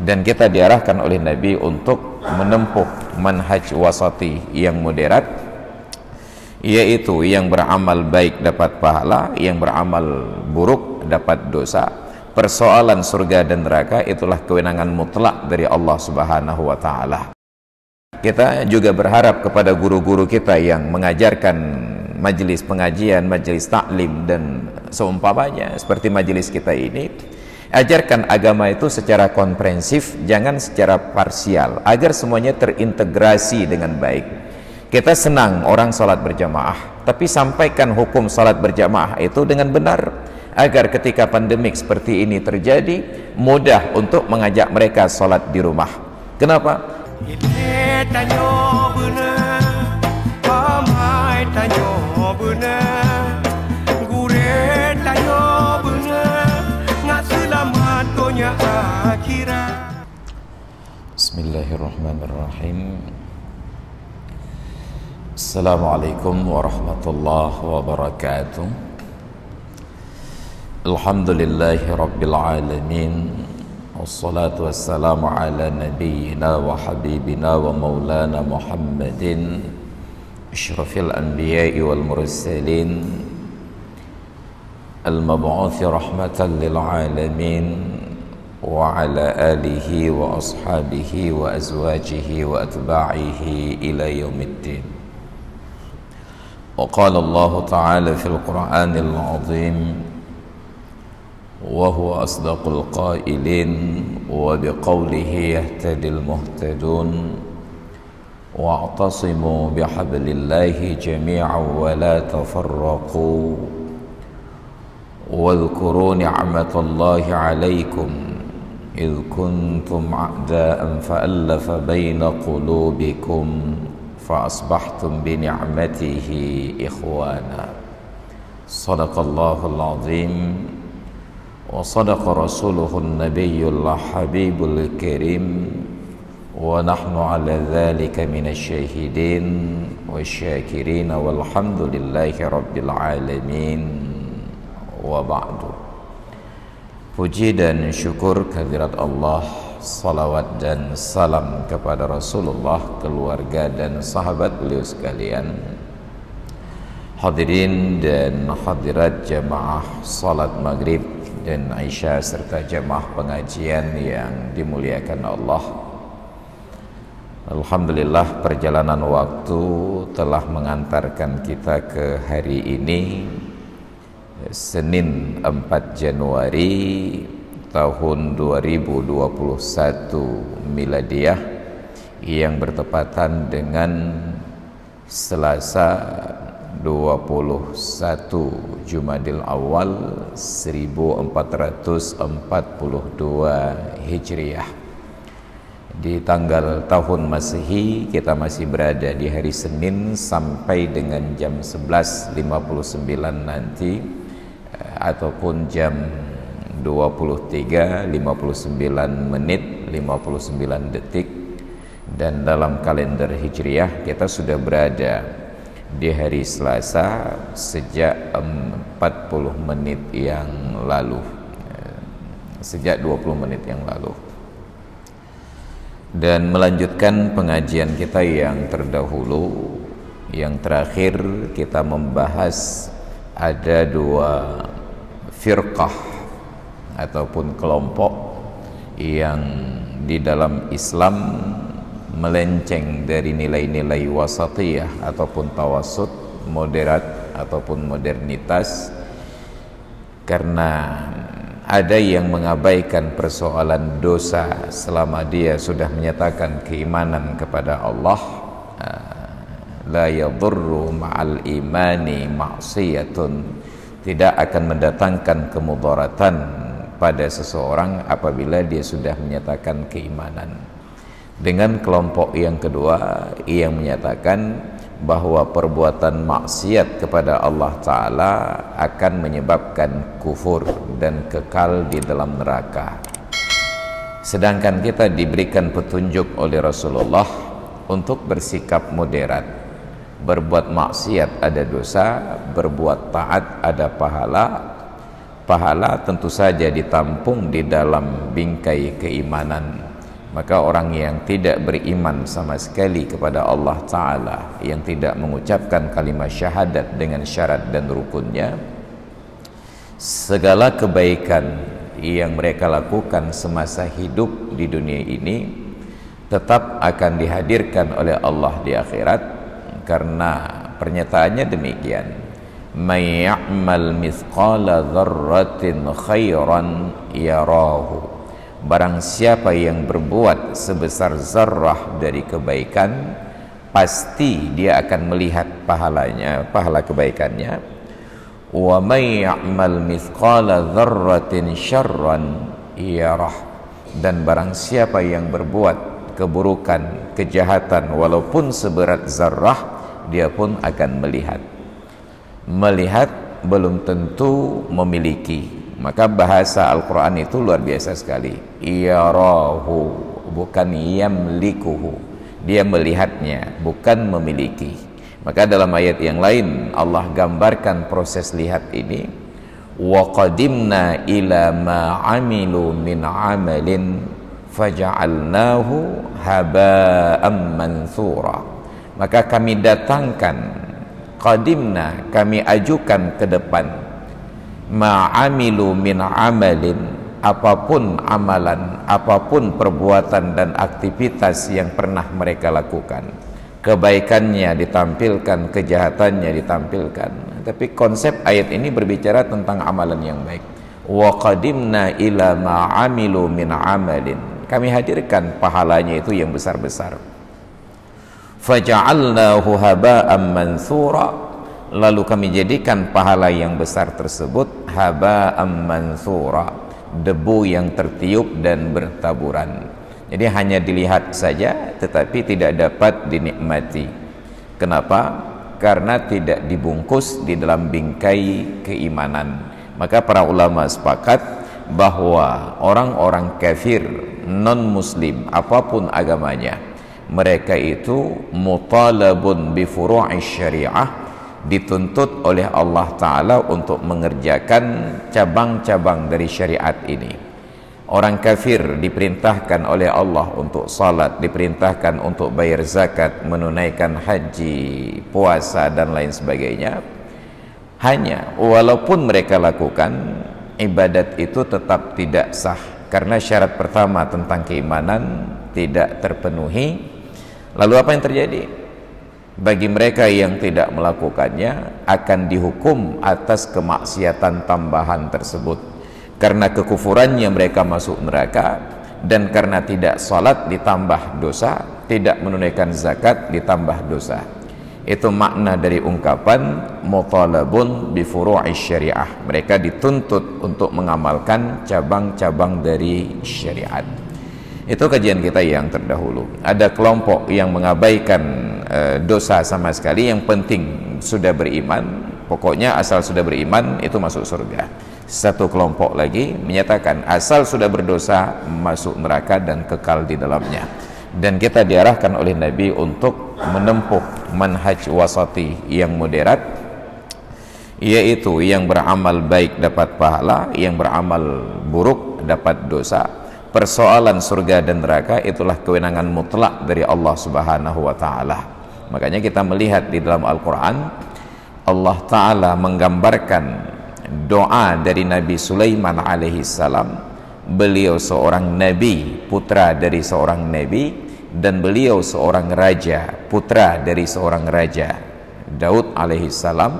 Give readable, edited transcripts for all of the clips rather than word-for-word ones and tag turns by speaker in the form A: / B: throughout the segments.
A: dan kita diarahkan oleh Nabi untuk menempuh manhaj wasati yang moderat, yaitu yang beramal baik dapat pahala, yang beramal buruk dapat dosa. Persoalan surga dan neraka itulah kewenangan mutlak dari Allah Subhanahu wa taala. Kita juga berharap kepada guru-guru kita yang mengajarkan majelis pengajian, majelis taklim dan seumpamanya seperti majelis kita ini, ajarkan agama itu secara komprehensif, jangan secara parsial, agar semuanya terintegrasi dengan baik. Kita senang orang salat berjamaah, tapi sampaikan hukum salat berjamaah itu dengan benar, agar ketika pandemik seperti ini terjadi, mudah untuk mengajak mereka salat di rumah. Kenapa? Bismillahirrahmanirrahim. Assalamualaikum warahmatullahi wabarakatuh. Alhamdulillahi rabbil alamin. Wassalatu wassalamu ala nabiyyina wa habibina wa maulana Muhammadin asyrafil anbiya'i wal mursalin al-mab'uthi rahmatan lil alamin wa ala alihi wa ashabihi wa azwajihi wa atba'ihi ila yaumiddin. Wa qala Allah ta'ala fil Qur'anil 'azim wa huwa asdaqul qailin wa biqaulihi yahtadil muhtadun wa'tasimu bihablillahi jami'an wa la tafarraqu wadhkuru ni'matallahi 'alaikum idh kuntum a'da'an fa'allafa baina qulubikum fa'asbahtum bi ni'matihi ikhwana. Shadaqallahul 'azim wa sadaqa rasuluhun nabiyyul habibul karim wa nahnu ala dhalika minasy syahidin wasyakirin walhamdulillahi rabbil alamin wa ba'du. Puji dan syukur kehadirat Allah, salawat dan salam kepada Rasulullah, keluarga dan sahabat beliau sekalian. Hadirin dan hadirat jamaah salat maghrib dan Aisyah serta jamaah pengajian yang dimuliakan Allah. Alhamdulillah, perjalanan waktu telah mengantarkan kita ke hari ini, Senin 4 Januari tahun 2021 Miladiah, yang bertepatan dengan Selasa 21 Jumadil Awal 1442 Hijriah. Di tanggal tahun Masehi kita masih berada di hari Senin sampai dengan jam 11.59 nanti, ataupun jam 23.59 menit 59 detik, dan dalam kalender Hijriah kita sudah berada di hari Selasa sejak 40 menit yang lalu, sejak 20 menit yang lalu, dan melanjutkan pengajian kita yang terdahulu. Yang terakhir kita membahas ada dua firqah ataupun kelompok yang di dalam Islam melenceng dari nilai-nilai wasatiyah ataupun tawassut, moderat ataupun modernitas, karena ada yang mengabaikan persoalan dosa selama dia sudah menyatakan keimanan kepada Allah. La yadurru ma'al imani ma'siyatun, tidak akan mendatangkan kemudaratan pada seseorang apabila dia sudah menyatakan keimanan. Dengan kelompok yang kedua yang menyatakan bahwa perbuatan maksiat kepada Allah Ta'ala akan menyebabkan kufur dan kekal di dalam neraka. Sedangkan kita diberikan petunjuk oleh Rasulullah untuk bersikap moderat. Berbuat maksiat ada dosa, berbuat taat ada pahala. Pahala tentu saja ditampung di dalam bingkai keimanan. Maka orang yang tidak beriman sama sekali kepada Allah Ta'ala, yang tidak mengucapkan kalimat syahadat dengan syarat dan rukunnya, segala kebaikan yang mereka lakukan semasa hidup di dunia ini tetap akan dihadirkan oleh Allah di akhirat, karena pernyataannya demikian: may ya'mal mithqala dzarratin khairan yarahu. Barang siapa yang berbuat sebesar zarrah dari kebaikan, pasti dia akan melihat pahalanya, pahala kebaikannya. Wa may ya'mal mithqala dzarratin syarran yarah. Dan barang siapa yang berbuat keburukan, kejahatan walaupun seberat zarrah, dia pun akan melihat. Melihat belum tentu memiliki. Maka bahasa Al-Quran itu luar biasa sekali. Yarahu, bukan yamlikuhu. Dia melihatnya, bukan memiliki. Maka dalam ayat yang lain Allah gambarkan proses lihat ini. Wa qadimna ila ma amilu min amalin faja'alnahu haba'am mansura. Maka kami datangkan, qadimna, kami ajukan ke depan, ma'amilu min amalin, apapun amalan, apapun perbuatan dan aktivitas yang pernah mereka lakukan, kebaikannya ditampilkan, kejahatannya ditampilkan. Tapi konsep ayat ini berbicara tentang amalan yang baik. Wa qadimna ila ma'amilu min amalin, kami hadirkan pahalanya itu yang besar-besar. Faja'alnahu haba'am mansura, lalu kami jadikan pahala yang besar tersebut haba'am mansura, debu yang tertiup dan bertaburan. Jadi hanya dilihat saja tetapi tidak dapat dinikmati. Kenapa? Karena tidak dibungkus di dalam bingkai keimanan. Maka para ulama sepakat bahwa orang-orang kafir, non-muslim, apapun agamanya, mereka itu mutalabun bi furu'i syariah, dituntut oleh Allah Ta'ala untuk mengerjakan cabang-cabang dari syariat ini. Orang kafir diperintahkan oleh Allah untuk salat, diperintahkan untuk bayar zakat, menunaikan haji, puasa dan lain sebagainya. Hanya walaupun mereka lakukan, ibadat itu tetap tidak sah, karena syarat pertama tentang keimanan tidak terpenuhi. Lalu apa yang terjadi? Bagi mereka yang tidak melakukannya akan dihukum atas kemaksiatan tambahan tersebut, karena kekufurannya mereka masuk neraka, dan karena tidak salat ditambah dosa, tidak menunaikan zakat ditambah dosa. Itu makna dari ungkapan mutalabun bi furu'i syariah. Mereka dituntut untuk mengamalkan cabang-cabang dari syariat. Itu kajian kita yang terdahulu. Ada kelompok yang mengabaikan dosa sama sekali, yang penting sudah beriman, pokoknya asal sudah beriman itu masuk surga. Satu kelompok lagi menyatakan asal sudah berdosa masuk neraka dan kekal di dalamnya. Dan kita diarahkan oleh Nabi untuk menempuh manhaj wasati yang moderat, yaitu yang beramal baik dapat pahala, yang beramal buruk dapat dosa. Persoalan surga dan neraka itulah kewenangan mutlak dari Allah Subhanahu wa Ta'ala. Makanya kita melihat di dalam Al-Quran, Allah Ta'ala menggambarkan doa dari Nabi Sulaiman alaihissalam. Beliau seorang nabi, putra dari seorang nabi, dan beliau seorang raja, putra dari seorang raja, Daud alaihissalam,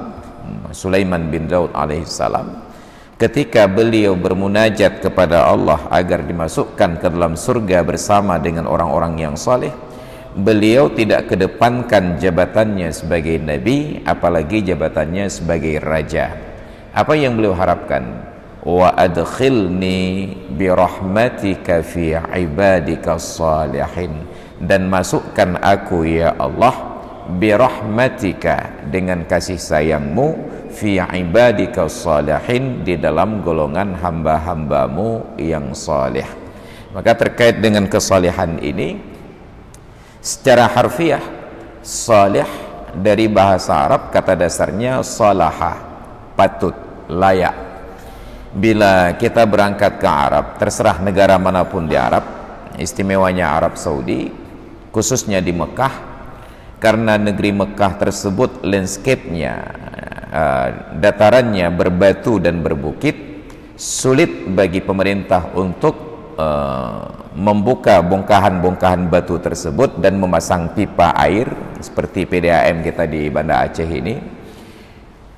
A: Sulaiman bin Daud alaihissalam. Ketika beliau bermunajat kepada Allah agar dimasukkan ke dalam surga bersama dengan orang-orang yang saleh, beliau tidak kedepankan jabatannya sebagai nabi, apalagi jabatannya sebagai raja. Apa yang beliau harapkan? Wa adkhilni bi rahmatika fi ibadika salihin, dan masukkan aku ya Allah bi rahmatika, dengan kasih sayangmu, fi ibadika salihin, di dalam golongan hamba-hambamu yang salih. Maka terkait dengan kesalihan ini, secara harfiah salih dari bahasa Arab kata dasarnya salaha, patut, layak. Bila kita berangkat ke Arab, terserah negara manapun di Arab, istimewanya Arab Saudi, khususnya di Mekah, karena negeri Mekah tersebut landscape-nya, datarannya berbatu dan berbukit, sulit bagi pemerintah untuk membuka bongkahan-bongkahan batu tersebut dan memasang pipa air seperti PDAM kita di Banda Aceh ini.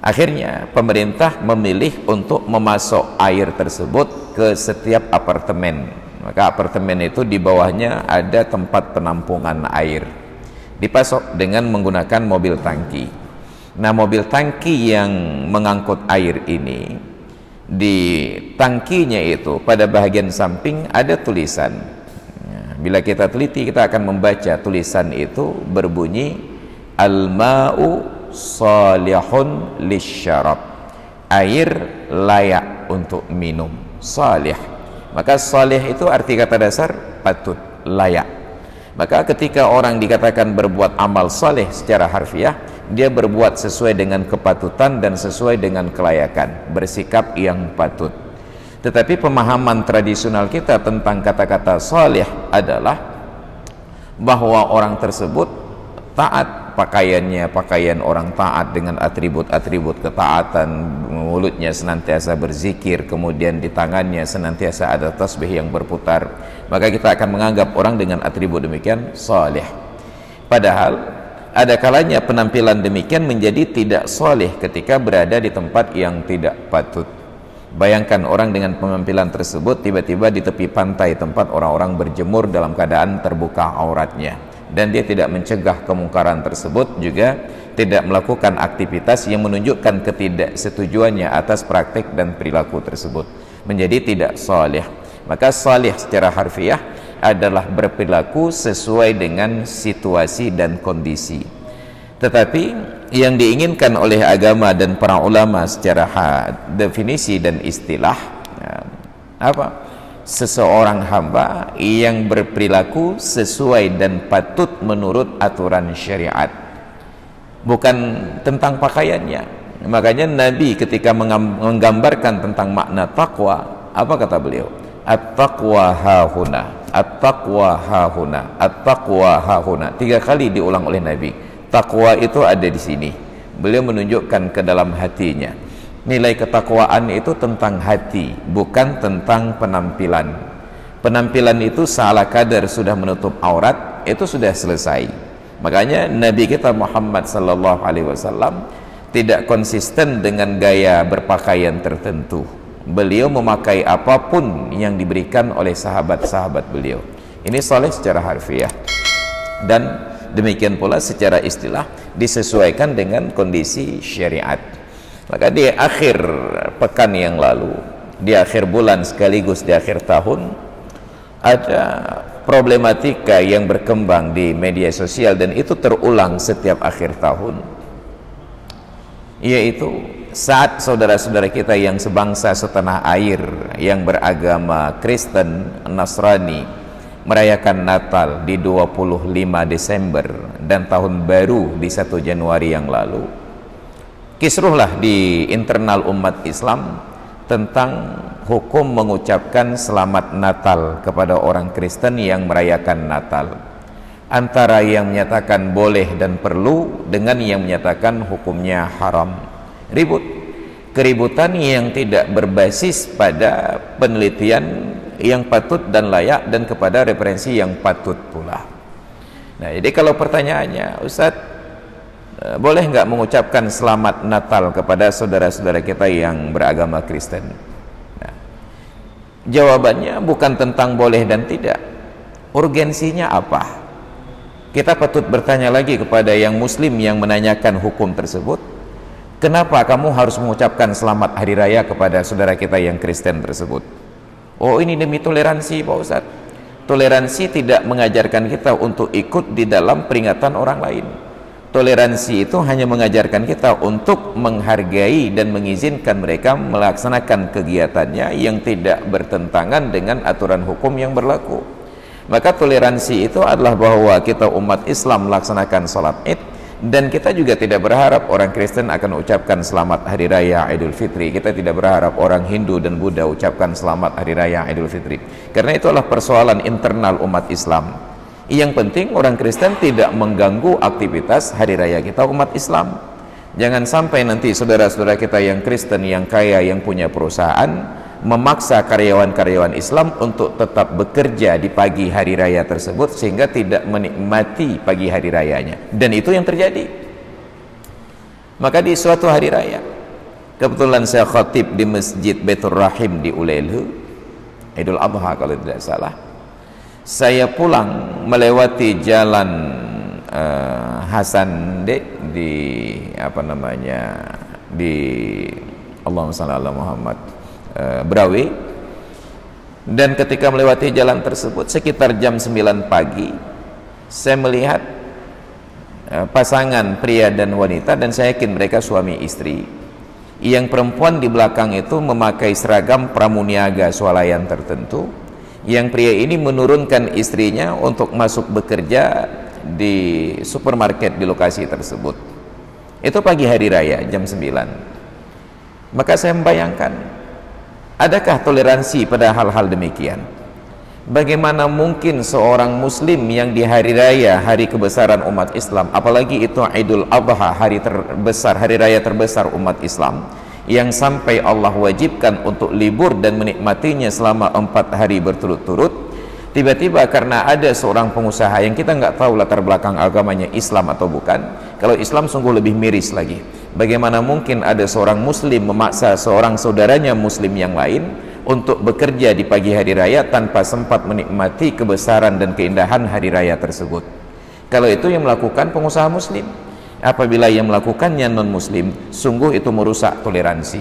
A: Akhirnya pemerintah memilih untuk memasok air tersebut ke setiap apartemen. Maka apartemen itu di bawahnya ada tempat penampungan air, dipasok dengan menggunakan mobil tangki. Nah, mobil tangki yang mengangkut air ini, di tangkinya itu pada bahagian samping ada tulisan. Bila kita teliti, kita akan membaca tulisan itu berbunyi al-ma'u salihun lisyarab, air layak untuk minum, salih. Maka salih itu arti kata dasar patut, layak. Maka ketika orang dikatakan berbuat amal saleh secara harfiah, dia berbuat sesuai dengan kepatutan dan sesuai dengan kelayakan, bersikap yang patut. Tetapi pemahaman tradisional kita tentang kata-kata saleh adalah bahwa orang tersebut taat, pakaiannya pakaian orang taat dengan atribut-atribut ketaatan, mulutnya senantiasa berzikir, kemudian di tangannya senantiasa ada tasbih yang berputar, maka kita akan menganggap orang dengan atribut demikian saleh. Padahal ada kalanya penampilan demikian menjadi tidak saleh ketika berada di tempat yang tidak patut. Bayangkan orang dengan penampilan tersebut tiba-tiba di tepi pantai tempat orang-orang berjemur dalam keadaan terbuka auratnya, dan dia tidak mencegah kemungkaran tersebut, juga tidak melakukan aktivitas yang menunjukkan ketidaksetujuannya atas praktik dan perilaku tersebut, menjadi tidak saleh. Maka saleh secara harfiah adalah berperilaku sesuai dengan situasi dan kondisi. Tetapi yang diinginkan oleh agama dan para ulama secara definisi dan istilah, apa? Seseorang hamba yang berperilaku sesuai dan patut menurut aturan syariat, bukan tentang pakaiannya. Makanya Nabi ketika menggambarkan tentang makna takwa, apa kata beliau? At-taqwa hahuna, at-taqwa hahuna, at-taqwa hahuna. 3 kali diulang oleh Nabi. Takwa itu ada di sini. Beliau menunjukkan ke dalam hatinya. Nilai ketakwaan itu tentang hati, bukan tentang penampilan. Penampilan itu salah kadar sudah menutup aurat, itu sudah selesai. Makanya Nabi kita Muhammad sallallahu alaihi wasallam tidak konsisten dengan gaya berpakaian tertentu. Beliau memakai apapun yang diberikan oleh sahabat-sahabat beliau. Ini saleh secara harfiah, dan demikian pula secara istilah disesuaikan dengan kondisi syariat. Maka di akhir pekan yang lalu, di akhir bulan sekaligus di akhir tahun, ada problematika yang berkembang di media sosial, dan itu terulang setiap akhir tahun, yaitu saat saudara-saudara kita yang sebangsa setanah air yang beragama Kristen, Nasrani merayakan Natal di 25 Desember dan tahun baru di 1 Januari yang lalu. Kisruhlah di internal umat Islam tentang hukum mengucapkan selamat Natal kepada orang Kristen yang merayakan Natal, antara yang menyatakan boleh dan perlu dengan yang menyatakan hukumnya haram. Ribut, keributan yang tidak berbasis pada penelitian yang patut dan layak dan kepada referensi yang patut pula. Nah, jadi kalau pertanyaannya, Ustadz, boleh nggak mengucapkan selamat Natal kepada saudara-saudara kita yang beragama Kristen? Nah, jawabannya bukan tentang boleh dan tidak. Urgensinya apa? Kita patut bertanya lagi kepada yang muslim yang menanyakan hukum tersebut, kenapa kamu harus mengucapkan selamat hari raya kepada saudara kita yang Kristen tersebut? Oh, ini demi toleransi, Pak Ustadz. Toleransi tidak mengajarkan kita untuk ikut di dalam peringatan orang lain. Toleransi itu hanya mengajarkan kita untuk menghargai dan mengizinkan mereka melaksanakan kegiatannya yang tidak bertentangan dengan aturan hukum yang berlaku. Maka toleransi itu adalah bahwa kita umat Islam melaksanakan sholat Id, Dan kita juga tidak berharap orang Kristen akan ucapkan selamat hari raya Idul Fitri. Kita tidak berharap orang Hindu dan Buddha ucapkan selamat hari raya Idul Fitri, karena itulah persoalan internal umat Islam. Yang penting orang Kristen tidak mengganggu aktivitas hari raya kita umat Islam. Jangan sampai nanti saudara-saudara kita yang Kristen, yang kaya, yang punya perusahaan memaksa karyawan-karyawan Islam untuk tetap bekerja di pagi hari raya tersebut sehingga tidak menikmati pagi hari rayanya. Dan itu yang terjadi. Maka di suatu hari raya, kebetulan saya khatib di Masjid Baitur Rahim di Ulelhu, Idul Adha kalau tidak salah. Saya pulang melewati jalan Hasan di apa namanya, di Allahumma shalli ala Muhammad, Brawi. Dan ketika melewati jalan tersebut sekitar jam 9 pagi, saya melihat pasangan pria dan wanita, dan saya yakin mereka suami istri. Yang perempuan di belakang itu memakai seragam pramuniaga swalayan tertentu. Yang pria ini menurunkan istrinya untuk masuk bekerja di supermarket di lokasi tersebut. Itu pagi hari raya jam 9. Maka saya membayangkan, adakah toleransi pada hal-hal demikian? Bagaimana mungkin seorang muslim yang di hari raya, hari kebesaran umat Islam, apalagi itu Idul Adha, hari terbesar, hari raya terbesar umat Islam, yang sampai Allah wajibkan untuk libur dan menikmatinya selama 4 hari berturut-turut, tiba-tiba karena ada seorang pengusaha yang kita nggak tahu latar belakang agamanya Islam atau bukan. Kalau Islam sungguh lebih miris lagi. Bagaimana mungkin ada seorang muslim memaksa seorang saudaranya muslim yang lain untuk bekerja di pagi hari raya tanpa sempat menikmati kebesaran dan keindahan hari raya tersebut? Kalau itu yang melakukan pengusaha muslim. Apabila yang melakukannya non muslim, sungguh itu merusak toleransi.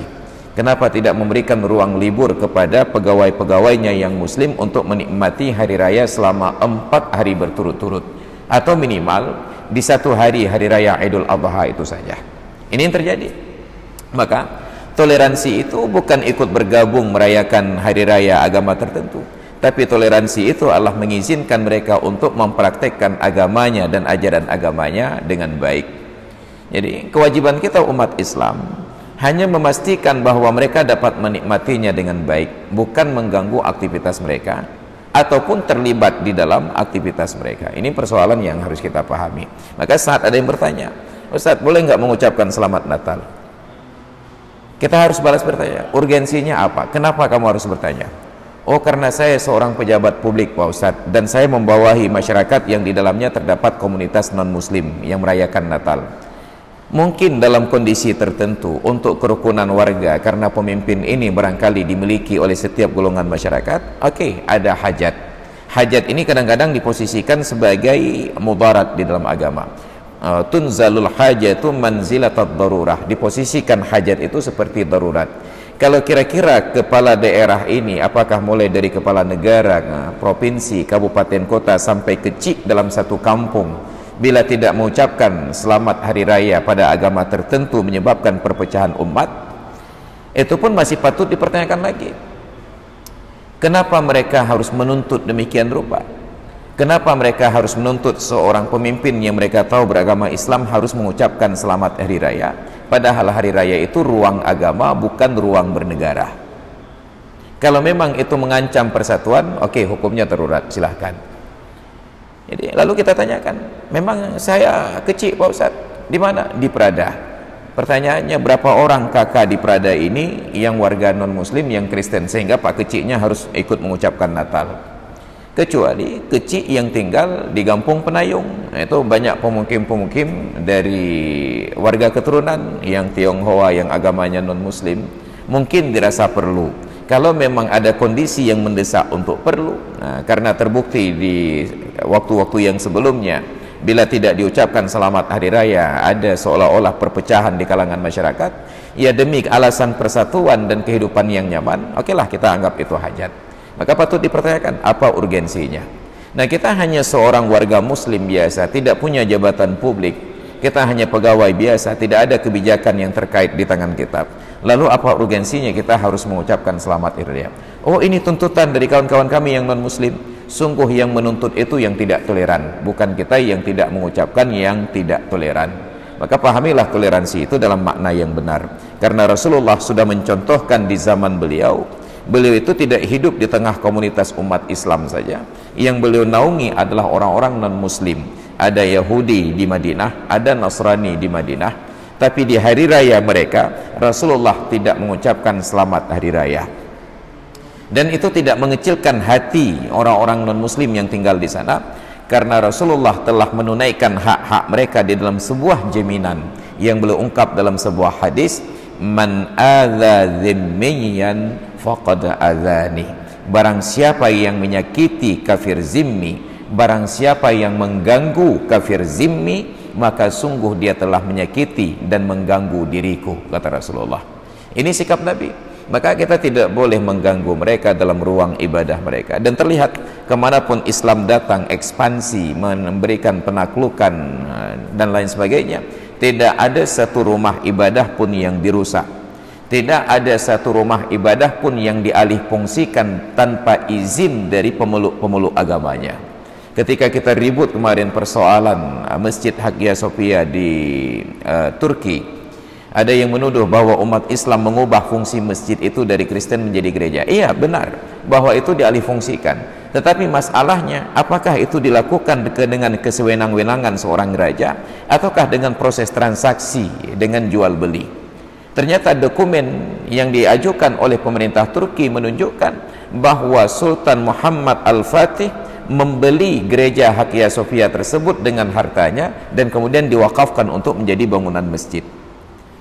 A: Kenapa tidak memberikan ruang libur kepada pegawai-pegawainya yang muslim untuk menikmati hari raya selama 4 hari berturut-turut, atau minimal di 1 hari, hari raya Idul Adha itu saja? Ini yang terjadi. Maka toleransi itu bukan ikut bergabung merayakan hari raya agama tertentu, tapi toleransi itu Allah mengizinkan mereka untuk mempraktekkan agamanya dan ajaran agamanya dengan baik. Jadi kewajiban kita umat Islam hanya memastikan bahwa mereka dapat menikmatinya dengan baik, bukan mengganggu aktivitas mereka ataupun terlibat di dalam aktivitas mereka. Ini persoalan yang harus kita pahami. Maka saat ada yang bertanya, Ustadz boleh nggak mengucapkan selamat Natal? Kita harus balas bertanya, urgensinya apa? Kenapa kamu harus bertanya? Oh, karena saya seorang pejabat publik Pak Ustadz, dan saya membawahi masyarakat yang di dalamnya terdapat komunitas non-muslim yang merayakan Natal. Mungkin dalam kondisi tertentu untuk kerukunan warga, karena pemimpin ini barangkali dimiliki oleh setiap golongan masyarakat, oke, ada hajat. Hajat ini kadang-kadang diposisikan sebagai mudarat di dalam agama. Tunzalul hajatu manzilatad darurah, diposisikan hajat itu seperti darurat. Kalau kira-kira kepala daerah ini, apakah mulai dari kepala negara, provinsi, kabupaten, kota, sampai kecil dalam satu kampung, bila tidak mengucapkan selamat hari raya pada agama tertentu menyebabkan perpecahan umat, itu pun masih patut dipertanyakan lagi. Kenapa mereka harus menuntut demikian rupa? Kenapa mereka harus menuntut seorang pemimpin yang mereka tahu beragama Islam harus mengucapkan selamat hari raya, padahal hari raya itu ruang agama, bukan ruang bernegara? Kalau memang itu mengancam persatuan, oke, hukumnya darurat, silahkan. Jadi lalu kita tanyakan, memang saya kecil Pak Ustadz, di mana? Di Prada. Pertanyaannya, berapa orang kakak di Prada ini yang warga non muslim, yang Kristen, sehingga Pak kecilnya harus ikut mengucapkan Natal? Kecuali kecil yang tinggal di Kampung Penayung. Nah, itu banyak pemukim-pemukim dari warga keturunan yang Tionghoa, yang agamanya non muslim. Mungkin dirasa perlu, kalau memang ada kondisi yang mendesak untuk perlu. Nah, karena terbukti di waktu-waktu yang sebelumnya, bila tidak diucapkan selamat hari raya, ada seolah-olah perpecahan di kalangan masyarakat, ya demi alasan persatuan dan kehidupan yang nyaman, okelah kita anggap itu hajat. Maka patut dipertanyakan, apa urgensinya? Nah, kita hanya seorang warga muslim biasa, tidak punya jabatan publik, kita hanya pegawai biasa, tidak ada kebijakan yang terkait di tangan kita. Lalu apa urgensinya kita harus mengucapkan selamat hari raya? Oh, ini tuntutan dari kawan-kawan kami yang non muslim. Sungguh yang menuntut itu yang tidak toleran, bukan kita yang tidak mengucapkan yang tidak toleran. maka pahamilah toleransi itu dalam makna yang benar, karena Rasulullah sudah mencontohkan di zaman beliau itu tidak hidup di tengah komunitas umat Islam saja. Yang beliau naungi adalah orang-orang non-muslim. Ada Yahudi di Madinah, ada Nasrani di Madinah, tapi di hari raya mereka Rasulullah tidak mengucapkan selamat hari raya, dan itu tidak mengecilkan hati orang-orang non-muslim yang tinggal di sana, karena Rasulullah telah menunaikan hak-hak mereka di dalam sebuah jaminan yang beliau ungkap dalam sebuah hadis, man adza zimmiyan faqad adzani, barang siapa yang menyakiti kafir zimmi, barang siapa yang mengganggu kafir zimmi, maka sungguh dia telah menyakiti dan mengganggu diriku, kata Rasulullah. Ini sikap Nabi. Maka kita tidak boleh mengganggu mereka dalam ruang ibadah mereka. Dan terlihat kemanapun Islam datang, ekspansi, memberikan penaklukan dan lain sebagainya, tidak ada satu rumah ibadah pun yang dirusak, tidak ada satu rumah ibadah pun yang dialihfungsikan tanpa izin dari pemeluk-pemeluk agamanya. Ketika kita ribut kemarin persoalan Masjid Hagia Sophia di Turki, ada yang menuduh bahwa umat Islam mengubah fungsi masjid itu dari Kristen menjadi gereja. Iya, benar bahwa itu dialihfungsikan. Tetapi masalahnya, apakah itu dilakukan dengan kesewenang-wenangan seorang raja, ataukah dengan proses transaksi dengan jual beli? Ternyata dokumen yang diajukan oleh pemerintah Turki menunjukkan bahwa Sultan Muhammad Al-Fatih membeli gereja Hagia Sophia tersebut dengan hartanya dan kemudian diwakafkan untuk menjadi bangunan masjid.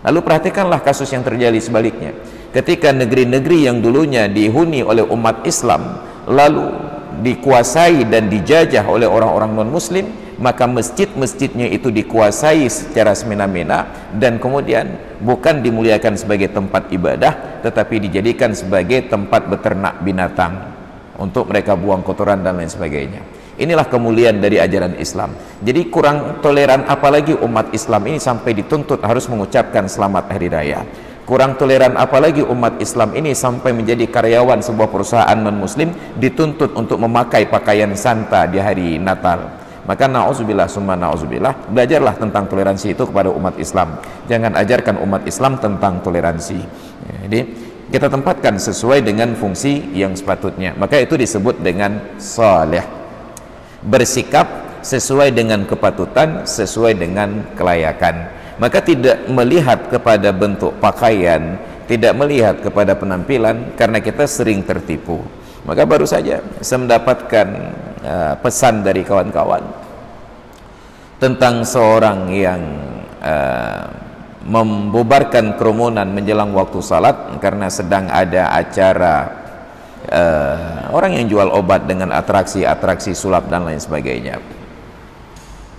A: Lalu perhatikanlah kasus yang terjadi sebaliknya. Ketika negeri-negeri yang dulunya dihuni oleh umat Islam lalu dikuasai dan dijajah oleh orang-orang non-muslim, maka masjid-masjidnya itu dikuasai secara semena-mena dan kemudian bukan dimuliakan sebagai tempat ibadah, tetapi dijadikan sebagai tempat beternak binatang untuk mereka buang kotoran dan lain sebagainya. Inilah kemuliaan dari ajaran Islam. Jadi kurang toleran apalagi umat Islam ini sampai dituntut harus mengucapkan selamat hari raya. Kurang toleran apalagi umat Islam ini sampai menjadi karyawan sebuah perusahaan non-muslim dituntut untuk memakai pakaian santa di hari Natal. Maka na'udzubillah summa na'udzubillah, belajarlah tentang toleransi itu kepada umat Islam. Jangan ajarkan umat Islam tentang toleransi. Jadi kita tempatkan sesuai dengan fungsi yang sepatutnya. Maka itu disebut dengan saleh. Bersikap sesuai dengan kepatutan, sesuai dengan kelayakan. Maka tidak melihat kepada bentuk pakaian, tidak melihat kepada penampilan, karena kita sering tertipu. Maka baru saja saya mendapatkan pesan dari kawan-kawan tentang seorang yang membubarkan kerumunan menjelang waktu salat karena sedang ada acara orang yang jual obat dengan atraksi-atraksi sulap dan lain sebagainya.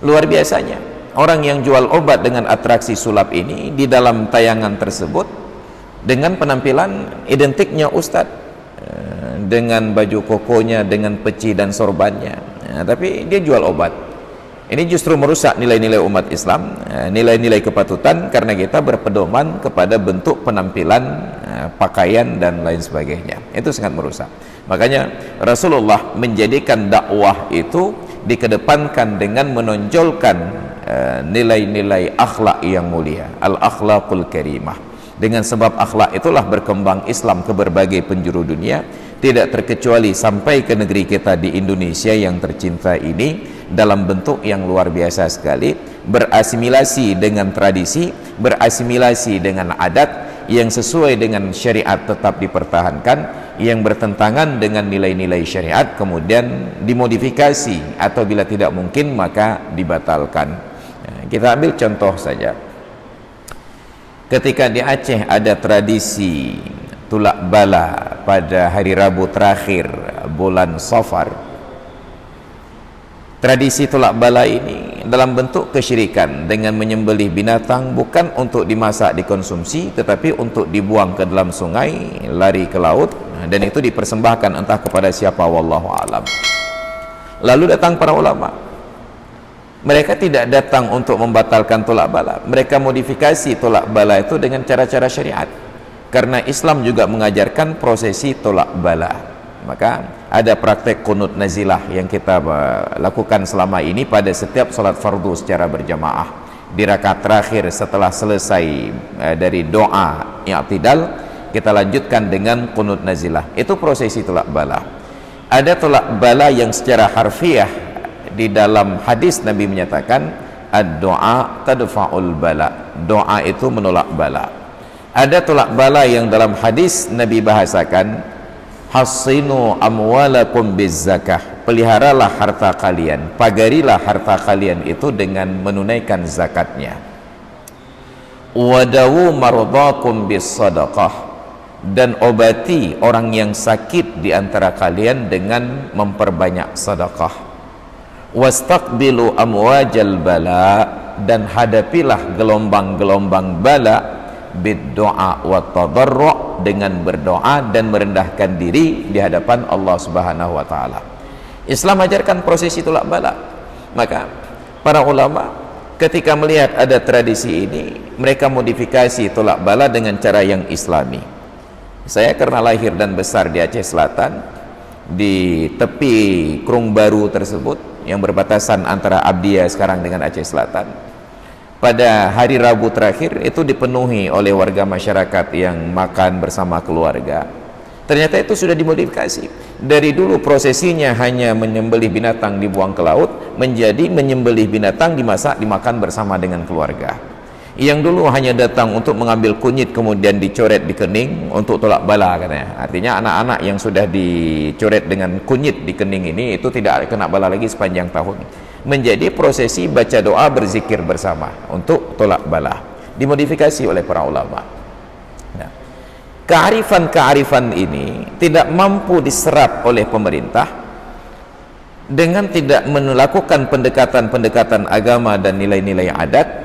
A: Luar biasanya, orang yang jual obat dengan atraksi sulap ini di dalam tayangan tersebut dengan penampilan identiknya Ustadz, dengan baju kokonya, dengan peci dan sorbannya, tapi dia jual obat. Ini justru merusak nilai-nilai umat Islam, nilai-nilai kepatutan, karena kita berpedoman kepada bentuk penampilan, pakaian dan lain sebagainya. Itu sangat merusak. Makanya Rasulullah menjadikan dakwah itu dikedepankan dengan menonjolkan nilai-nilai akhlak yang mulia, al-akhlaqul karimah. Dengan sebab akhlak itulah berkembang Islam ke berbagai penjuru dunia, tidak terkecuali sampai ke negeri kita di Indonesia yang tercinta ini, dalam bentuk yang luar biasa sekali, berasimilasi dengan tradisi, berasimilasi dengan adat, yang sesuai dengan syariat tetap dipertahankan, yang bertentangan dengan nilai-nilai syariat kemudian dimodifikasi atau bila tidak mungkin maka dibatalkan. Kita ambil contoh saja. Ketika di Aceh ada tradisi tulak bala pada hari Rabu terakhir bulan Safar. Tradisi tulak bala ini dalam bentuk kesyirikan dengan menyembelih binatang bukan untuk dimasak dikonsumsi, tetapi untuk dibuang ke dalam sungai, lari ke laut, dan itu dipersembahkan entah kepada siapa, wallahu alam. Lalu datang para ulama. Mereka tidak datang untuk membatalkan tulak bala, mereka modifikasi tulak bala itu dengan cara-cara syariat, karena Islam juga mengajarkan prosesi tulak bala. Maka ada praktek kunut nazilah yang kita lakukan selama ini pada setiap salat fardu secara berjamaah di rakaat terakhir setelah selesai dari doa i'tidal, kita lanjutkan dengan qunut nazilah. Itu prosesi tolak bala. Ada tolak bala yang secara harfiah di dalam hadis Nabi menyatakan ad-doa tadfa'ul bala, doa itu menolak bala. Ada tolak bala yang dalam hadis Nabi bahasakan hasinu amwalakum bizzakah, peliharalah harta kalian, pagarilah harta kalian itu dengan menunaikan zakatnya. Wadawu mardakum bis sadaqah, dan obati orang yang sakit di antara kalian dengan memperbanyak sedekah. Wastaqbilu amwajal bala, dan hadapilah gelombang-gelombang bala bid-doa wa tadarru', dengan berdoa dan merendahkan diri di hadapan Allah Subhanahu wa taala. Islam ajarkan prosesi tolak bala. Maka para ulama ketika melihat ada tradisi ini, mereka modifikasi tolak bala dengan cara yang islami. Saya karena lahir dan besar di Aceh Selatan, di tepi Krung Baru tersebut yang berbatasan antara Abdia sekarang dengan Aceh Selatan, pada hari Rabu terakhir itu dipenuhi oleh warga masyarakat yang makan bersama keluarga. Ternyata itu sudah dimodifikasi. Dari dulu prosesinya hanya menyembelih binatang dibuang ke laut, menjadi menyembelih binatang dimasak dimakan bersama dengan keluarga. Yang dulu hanya datang untuk mengambil kunyit kemudian dicoret di kening untuk tolak bala katanya. Artinya anak-anak yang sudah dicoret dengan kunyit di kening ini itu tidak kena bala lagi sepanjang tahun. Menjadi prosesi baca doa berzikir bersama untuk tolak bala. Dimodifikasi oleh para ulama. Nah, kearifan-kearifan ini tidak mampu diserap oleh pemerintah dengan tidak melakukan pendekatan-pendekatan agama dan nilai-nilai adat.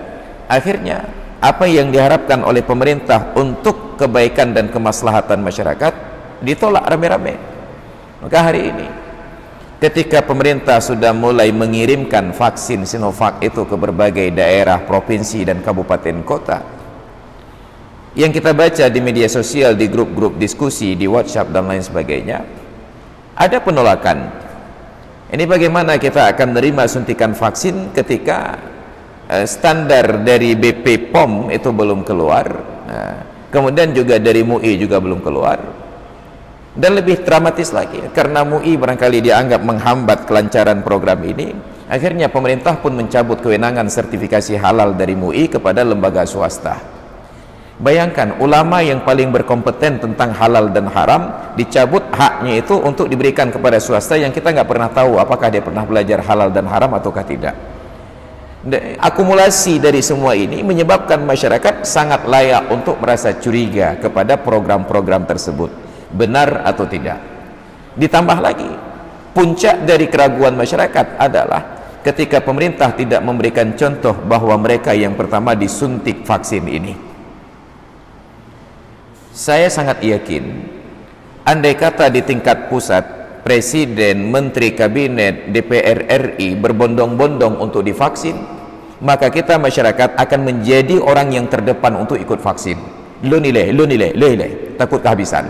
A: Akhirnya apa yang diharapkan oleh pemerintah untuk kebaikan dan kemaslahatan masyarakat ditolak rame-rame. Maka hari ini ketika pemerintah sudah mulai mengirimkan vaksin Sinovac itu ke berbagai daerah, provinsi dan kabupaten kota, yang kita baca di media sosial, di grup-grup diskusi, di WhatsApp dan lain sebagainya, ada penolakan. Ini bagaimana kita akan menerima suntikan vaksin ketika standar dari BP POM itu belum keluar, kemudian juga dari MUI juga belum keluar, dan lebih dramatis lagi karena MUI barangkali dianggap menghambat kelancaran program ini. Akhirnya pemerintah pun mencabut kewenangan sertifikasi halal dari MUI kepada lembaga swasta. Bayangkan, ulama yang paling berkompeten tentang halal dan haram dicabut haknya itu untuk diberikan kepada swasta yang kita nggak pernah tahu apakah dia pernah belajar halal dan haram ataukah tidak. Akumulasi dari semua ini menyebabkan masyarakat sangat layak untuk merasa curiga kepada program-program tersebut, benar atau tidak. Ditambah lagi, puncak dari keraguan masyarakat adalah ketika pemerintah tidak memberikan contoh bahwa mereka yang pertama disuntik vaksin ini. Saya sangat yakin, andai kata di tingkat pusat Presiden, Menteri Kabinet, DPR RI berbondong-bondong untuk divaksin, maka kita masyarakat akan menjadi orang yang terdepan untuk ikut vaksin. Lo nilai, takut kehabisan.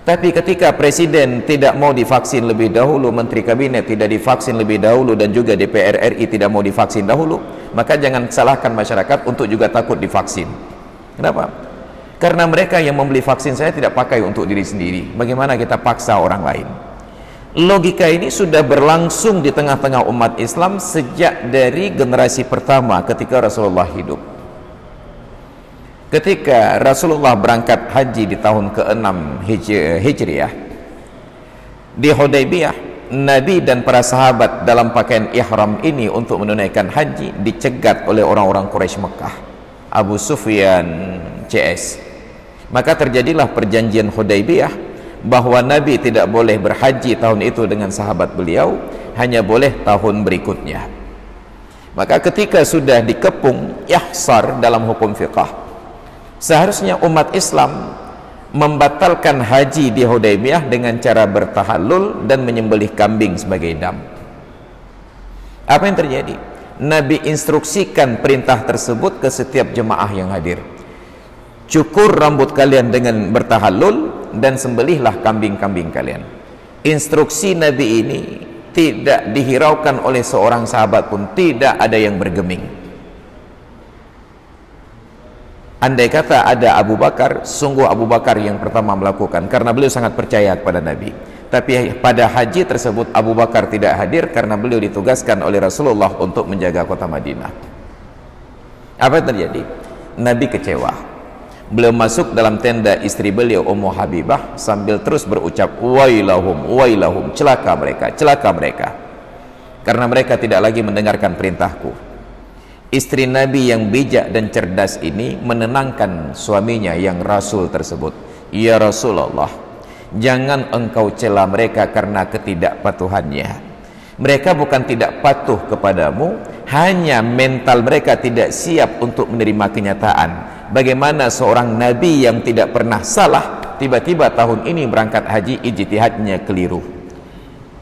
A: Tapi ketika Presiden tidak mau divaksin lebih dahulu, Menteri Kabinet tidak divaksin lebih dahulu, dan juga DPR RI tidak mau divaksin dahulu, maka jangan salahkan masyarakat untuk juga takut divaksin. Kenapa? Karena mereka yang membeli vaksin saya tidak pakai untuk diri sendiri. Bagaimana kita paksa orang lain? Logika ini sudah berlangsung di tengah-tengah umat Islam sejak dari generasi pertama ketika Rasulullah hidup. Ketika Rasulullah berangkat haji di tahun ke-6 Hijriah, di Hudaybiyah, Nabi dan para sahabat dalam pakaian ihram ini untuk menunaikan haji dicegat oleh orang-orang Quraisy Mekah, Abu Sufyan CS. Maka terjadilah perjanjian Hudaybiyah bahwa Nabi tidak boleh berhaji tahun itu dengan sahabat beliau, hanya boleh tahun berikutnya. Maka ketika sudah dikepung ihsar dalam hukum fiqah, seharusnya umat Islam membatalkan haji di Hudaybiyah dengan cara bertahallul dan menyembelih kambing sebagai dam. Apa yang terjadi? Nabi instruksikan perintah tersebut ke setiap jemaah yang hadir. Cukur rambut kalian dengan bertahallul dan sembelihlah kambing-kambing kalian. Instruksi Nabi ini tidak dihiraukan oleh seorang sahabat pun, tidak ada yang bergeming. Andai kata ada Abu Bakar, sungguh Abu Bakar yang pertama melakukan, karena beliau sangat percaya kepada Nabi. Tapi pada haji tersebut Abu Bakar tidak hadir karena beliau ditugaskan oleh Rasulullah untuk menjaga kota Madinah. Apa yang terjadi? Nabi kecewa. Beliau masuk dalam tenda istri beliau Ummu Habibah sambil terus berucap, wailahum, wailahum, celaka mereka, celaka mereka, karena mereka tidak lagi mendengarkan perintahku. Istri Nabi yang bijak dan cerdas ini menenangkan suaminya yang Rasul tersebut. Ya Rasulullah, jangan engkau cela mereka karena ketidakpatuhannya. Mereka bukan tidak patuh kepadamu, hanya mental mereka tidak siap untuk menerima kenyataan. Bagaimana seorang Nabi yang tidak pernah salah, tiba-tiba tahun ini berangkat haji, ijtihadnya keliru.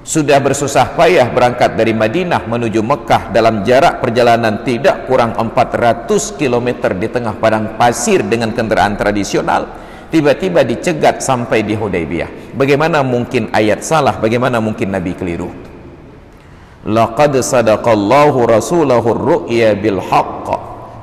A: Sudah bersusah payah berangkat dari Madinah menuju Mekah dalam jarak perjalanan tidak kurang 400 km di tengah padang pasir dengan kendaraan tradisional, tiba-tiba dicegat sampai di Hudaybiyah. Bagaimana mungkin ayat salah, bagaimana mungkin Nabi keliru? Laqad sadaqallahu rasulahu ar-ru'ya bil haqq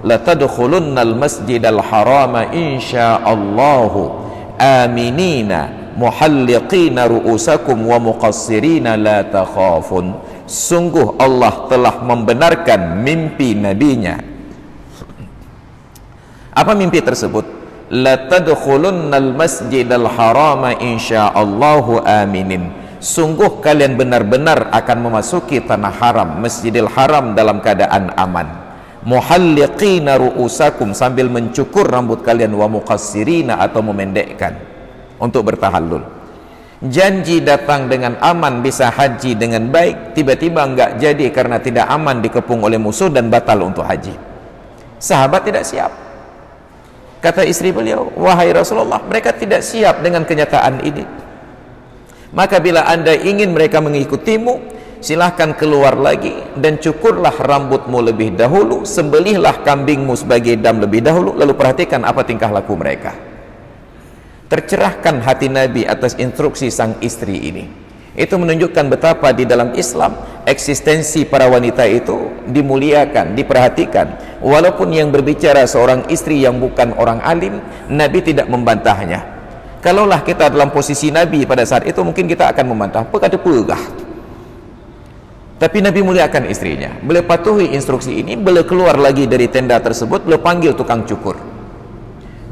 A: la tadkhulunnal masjidal harama insyaallahu aminina muhalliqina ru'usakum wa muqassirina la takhafun. Sungguh Allah telah membenarkan mimpi nabinya. Apa mimpi tersebut? La tadkhulunnal masjidal harama insyaallahu aminin. Sungguh kalian benar-benar akan memasuki tanah haram, Masjidil Haram dalam keadaan aman. Muhalliqina ru'usakum, sambil mencukur rambut kalian, wa muqassirina, atau memendekkan untuk bertahallul. Janji datang dengan aman, bisa haji dengan baik, tiba-tiba enggak jadi karena tidak aman, dikepung oleh musuh dan batal untuk haji. Sahabat tidak siap. Kata istri beliau, wahai Rasulullah, mereka tidak siap dengan kenyataan ini. Maka bila anda ingin mereka mengikutimu, silahkan keluar lagi dan cukurlah rambutmu lebih dahulu, sembelihlah kambingmu sebagai dam lebih dahulu, lalu perhatikan apa tingkah laku mereka. Tercerahkan hati Nabi atas instruksi sang istri ini. Itu menunjukkan betapa di dalam Islam eksistensi para wanita itu dimuliakan, diperhatikan. Walaupun yang berbicara seorang istri yang bukan orang alim, Nabi tidak membantahnya. Kalaulah kita dalam posisi Nabi pada saat itu, mungkin kita akan membantah, pekada pegah. Tapi Nabi muliakan istrinya. Beliau patuhi instruksi ini, beliau keluar lagi dari tenda tersebut, beliau panggil tukang cukur.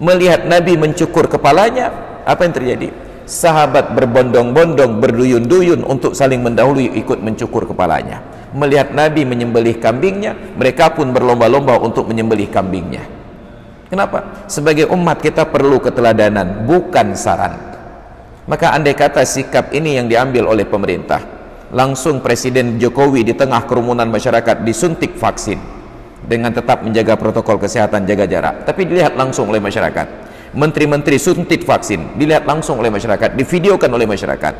A: Melihat Nabi mencukur kepalanya, apa yang terjadi? Sahabat berbondong-bondong, berduyun-duyun untuk saling mendahului ikut mencukur kepalanya. Melihat Nabi menyembelih kambingnya, mereka pun berlomba-lomba untuk menyembelih kambingnya. Kenapa? Sebagai umat kita perlu keteladanan, bukan saran. Maka andai kata sikap ini yang diambil oleh pemerintah, langsung Presiden Jokowi di tengah kerumunan masyarakat disuntik vaksin dengan tetap menjaga protokol kesehatan, jaga jarak, tapi dilihat langsung oleh masyarakat. Menteri-menteri suntik vaksin dilihat langsung oleh masyarakat, divideokan oleh masyarakat.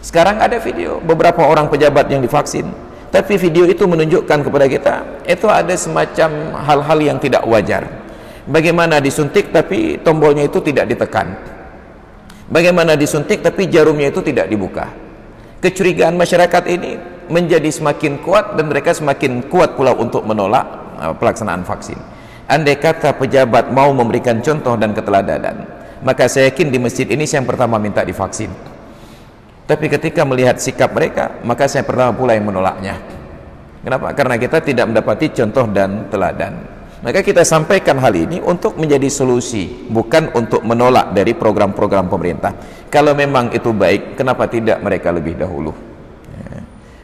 A: Sekarang ada video beberapa orang pejabat yang divaksin, tapi video itu menunjukkan kepada kita itu ada semacam hal-hal yang tidak wajar. Bagaimana disuntik tapi tombolnya itu tidak ditekan, bagaimana disuntik tapi jarumnya itu tidak dibuka. Kecurigaan masyarakat ini menjadi semakin kuat dan mereka semakin kuat pula untuk menolak pelaksanaan vaksin. Andai kata pejabat mau memberikan contoh dan keteladanan, maka saya yakin di masjid ini saya yang pertama minta divaksin. Tapi ketika melihat sikap mereka, maka saya pertama pula yang menolaknya. Kenapa? Karena kita tidak mendapati contoh dan teladan. Maka kita sampaikan hal ini untuk menjadi solusi, bukan untuk menolak dari program-program pemerintah. Kalau memang itu baik, kenapa tidak mereka lebih dahulu?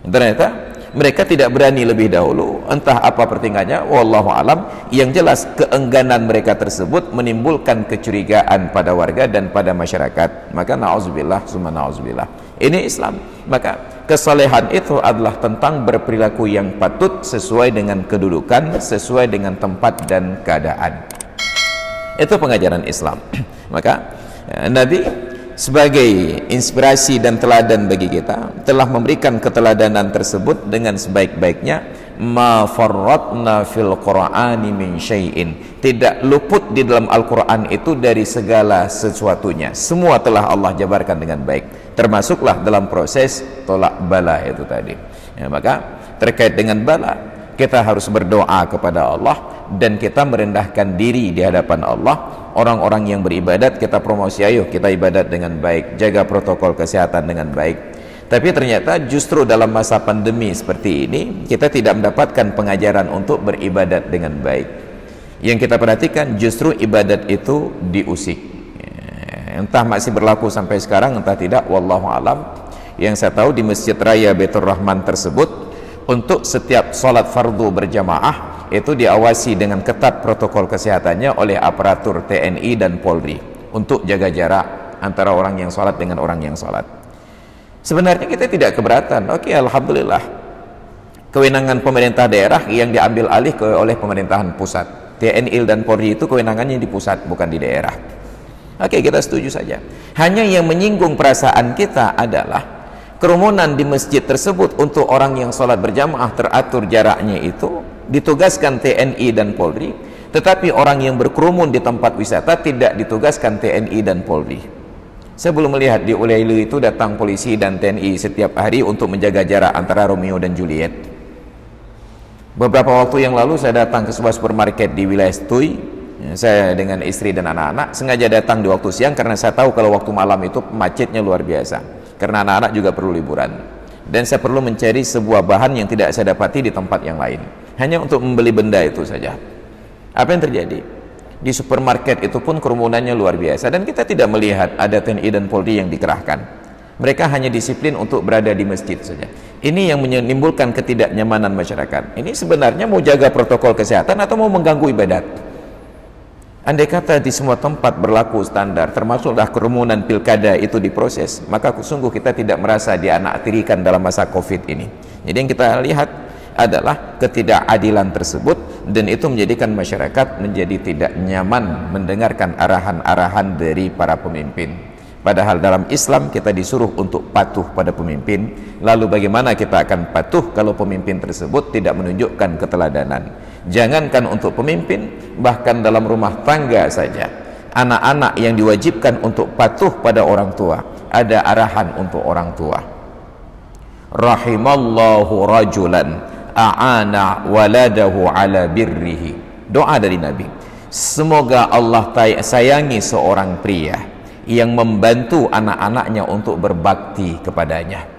A: Ternyata mereka tidak berani lebih dahulu, entah apa pertingkahnya, wallahu alam. Yang jelas keengganan mereka tersebut menimbulkan kecurigaan pada warga dan pada masyarakat. Maka na'udzubillah summa na'udzubillah. Ini Islam. Maka kesalehan itu adalah tentang berperilaku yang patut sesuai dengan kedudukan, sesuai dengan tempat dan keadaan. Itu pengajaran Islam. Maka Nabi sebagai inspirasi dan teladan bagi kita telah memberikan keteladanan tersebut dengan sebaik-baiknya. Ma farratna fil Qur'ani min syai'in, tidak luput di dalam Al-Quran itu dari segala sesuatunya, semua telah Allah jabarkan dengan baik, termasuklah dalam proses tolak bala itu tadi. Maka terkait dengan bala, kita harus berdoa kepada Allah dan kita merendahkan diri di hadapan Allah. Orang-orang yang beribadat kita promosi, ayo kita ibadat dengan baik, jaga protokol kesehatan dengan baik. Tapi ternyata justru dalam masa pandemi seperti ini kita tidak mendapatkan pengajaran untuk beribadat dengan baik. Yang kita perhatikan justru ibadat itu diusik. Entah masih berlaku sampai sekarang, entah tidak, wallahu alam. Yang saya tahu di Masjid Raya Baitur Rahman tersebut, untuk setiap sholat fardu berjamaah itu diawasi dengan ketat protokol kesehatannya oleh aparatur TNI dan Polri untuk jaga jarak antara orang yang sholat dengan orang yang sholat. Sebenarnya kita tidak keberatan. Oke, alhamdulillah, kewenangan pemerintah daerah yang diambil alih oleh pemerintahan pusat. TNI dan Polri itu kewenangannya di pusat, bukan di daerah. Oke, kita setuju saja. Hanya yang menyinggung perasaan kita adalah kerumunan di masjid tersebut untuk orang yang sholat berjamaah teratur jaraknya itu ditugaskan TNI dan Polri, tetapi orang yang berkerumun di tempat wisata tidak ditugaskan TNI dan Polri. Saya belum melihat di Ulailu itu datang polisi dan TNI setiap hari untuk menjaga jarak antara Romeo dan Juliet. Beberapa waktu yang lalu saya datang ke sebuah supermarket di wilayah Stui. Saya dengan istri dan anak-anak sengaja datang di waktu siang karena saya tahu kalau waktu malam itu macetnya luar biasa, karena anak-anak juga perlu liburan dan saya perlu mencari sebuah bahan yang tidak saya dapati di tempat yang lain, hanya untuk membeli benda itu saja. Apa yang terjadi? Di supermarket itu pun kerumunannya luar biasa dan kita tidak melihat ada TNI dan Polri yang dikerahkan. Mereka hanya disiplin untuk berada di masjid saja. Ini yang menimbulkan ketidaknyamanan masyarakat. Ini sebenarnya mau jaga protokol kesehatan atau mau mengganggu ibadat? Andai kata di semua tempat berlaku standar, termasuklah kerumunan pilkada itu diproses, maka sungguh kita tidak merasa dianaktirikan dalam masa COVID ini. Jadi yang kita lihat adalah ketidakadilan tersebut, dan itu menjadikan masyarakat menjadi tidak nyaman mendengarkan arahan-arahan dari para pemimpin. Padahal dalam Islam kita disuruh untuk patuh pada pemimpin. Lalu bagaimana kita akan patuh kalau pemimpin tersebut tidak menunjukkan keteladanan? Jangankan untuk pemimpin, bahkan dalam rumah tangga saja, anak-anak yang diwajibkan untuk patuh pada orang tua, ada arahan untuk orang tua. Rahimallahu rajulan a'ana waladahu ala birrihi. Doa dari Nabi, semoga Allah sayangi seorang pria yang membantu anak-anaknya untuk berbakti kepadanya.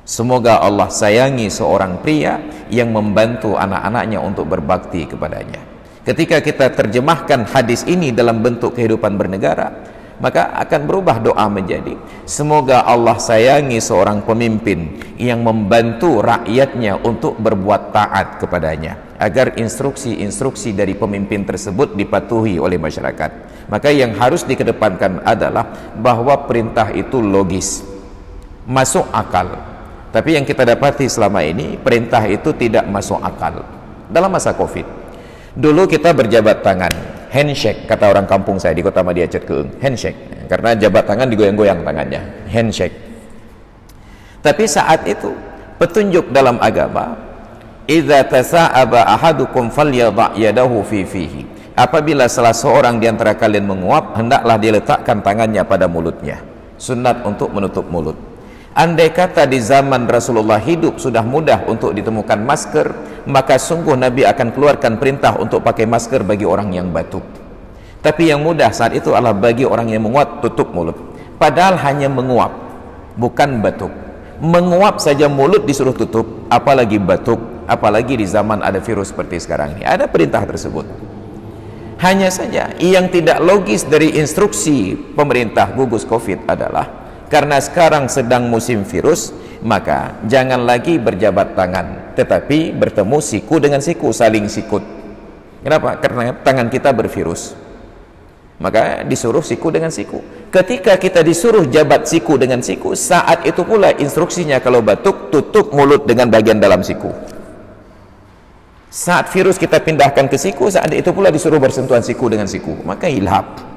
A: Semoga Allah sayangi seorang pria yang membantu anak-anaknya untuk berbakti kepadanya. Ketika kita terjemahkan hadis ini dalam bentuk kehidupan bernegara, maka akan berubah doa menjadi semoga Allah sayangi seorang pemimpin yang membantu rakyatnya untuk berbuat taat kepadanya, agar instruksi-instruksi dari pemimpin tersebut dipatuhi oleh masyarakat. Maka yang harus dikedepankan adalah bahwa perintah itu logis, masuk akal. Tapi yang kita dapati selama ini, perintah itu tidak masuk akal. Dalam masa COVID, dulu kita berjabat tangan, handshake, kata orang kampung saya di Kota Madiacet Keung, handshake, karena jabat tangan digoyang-goyang tangannya, handshake. Tapi saat itu petunjuk dalam agama, idza tasa'aba ahadukum falyadha' yadahu fi fihi. Apabila salah seorang di antara kalian menguap, hendaklah dia letakkan tangannya pada mulutnya. Sunat untuk menutup mulut. Andai kata di zaman Rasulullah hidup sudah mudah untuk ditemukan masker, maka sungguh Nabi akan keluarkan perintah untuk pakai masker bagi orang yang batuk. Tapi yang mudah saat itu adalah bagi orang yang menguap, tutup mulut. Padahal hanya menguap, bukan batuk. Menguap saja mulut disuruh tutup, apalagi batuk, apalagi di zaman ada virus seperti sekarang ini. Ada perintah tersebut. Hanya saja yang tidak logis dari instruksi pemerintah gugus COVID adalah karena sekarang sedang musim virus, maka jangan lagi berjabat tangan, tetapi bertemu siku dengan siku, saling sikut. Kenapa? Karena tangan kita bervirus, maka disuruh siku dengan siku. Ketika kita disuruh jabat siku dengan siku, saat itu pula instruksinya kalau batuk, tutup mulut dengan bagian dalam siku. Saat virus kita pindahkan ke siku, saat itu pula disuruh bersentuhan siku dengan siku, maka ilhab.